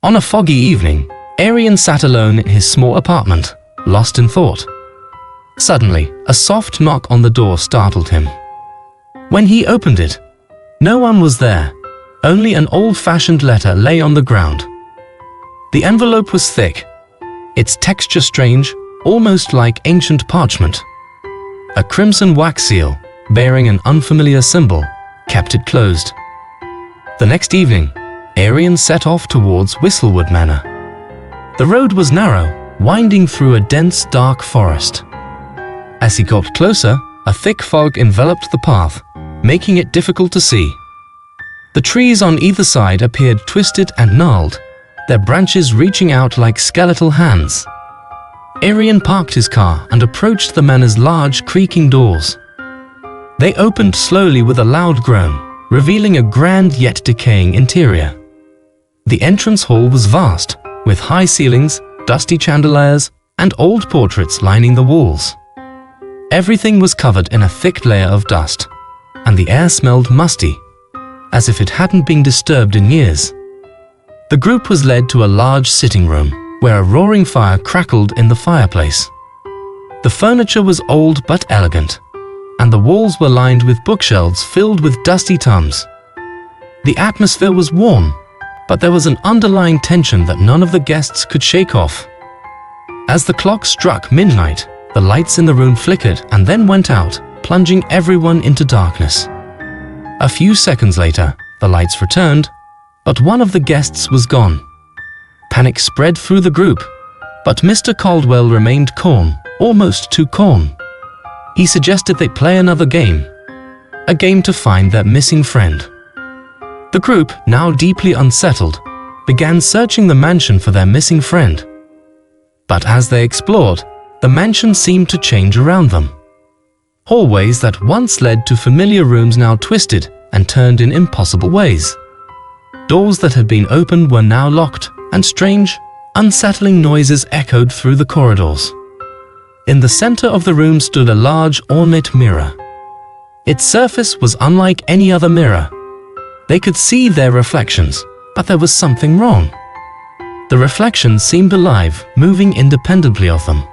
On a foggy evening, Aryan sat alone in his small apartment, lost in thought. Suddenly, a soft knock on the door startled him. When he opened it, no one was there. Only an old-fashioned letter lay on the ground. The envelope was thick, its texture strange, almost like ancient parchment. A crimson wax seal, bearing an unfamiliar symbol, kept it closed. The next evening, Aryan set off towards Whistlewood Manor. The road was narrow, winding through a dense, dark forest. As he got closer, a thick fog enveloped the path, making it difficult to see. The trees on either side appeared twisted and gnarled, their branches reaching out like skeletal hands. Aryan parked his car and approached the manor's large, creaking doors. They opened slowly with a loud groan, revealing a grand yet decaying interior. The entrance hall was vast, with high ceilings, dusty chandeliers, and old portraits lining the walls. Everything was covered in a thick layer of dust, and the air smelled musty, as if it hadn't been disturbed in years. The group was led to a large sitting room, where a roaring fire crackled in the fireplace. The furniture was old but elegant, and the walls were lined with bookshelves filled with dusty tomes. The atmosphere was warm, but there was an underlying tension that none of the guests could shake off. As the clock struck midnight, the lights in the room flickered and then went out, plunging everyone into darkness. A few seconds later, the lights returned, but one of the guests was gone. Panic spread through the group, but Mr. Caldwell remained calm, almost too calm. He suggested they play another game, a game to find their missing friend. The group, now deeply unsettled, began searching the mansion for their missing friend. But as they explored, the mansion seemed to change around them. Hallways that once led to familiar rooms now twisted and turned in impossible ways. Doors that had been opened were now locked, and strange, unsettling noises echoed through the corridors. In the center of the room stood a large, ornate mirror. Its surface was unlike any other mirror. They could see their reflections, but there was something wrong. The reflections seemed alive, moving independently of them.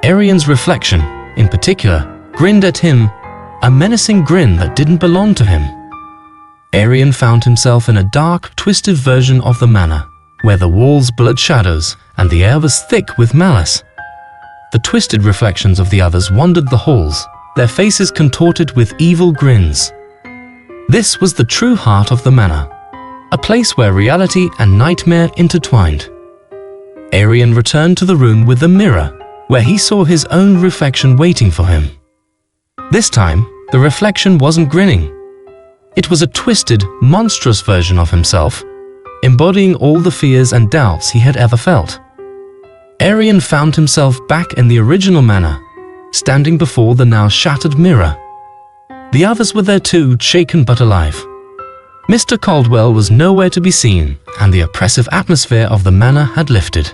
Aryan's reflection, in particular, grinned at him, a menacing grin that didn't belong to him. Aryan found himself in a dark, twisted version of the manor, where the walls blurred shadows and the air was thick with malice. The twisted reflections of the others wandered the halls, their faces contorted with evil grins. This was the true heart of the manor, a place where reality and nightmare intertwined. Aryan returned to the room with the mirror, where he saw his own reflection waiting for him. This time, the reflection wasn't grinning. It was a twisted, monstrous version of himself, embodying all the fears and doubts he had ever felt. Aryan found himself back in the original manor, standing before the now shattered mirror. The others were there too, shaken but alive. Mr. Caldwell was nowhere to be seen, and the oppressive atmosphere of the manor had lifted.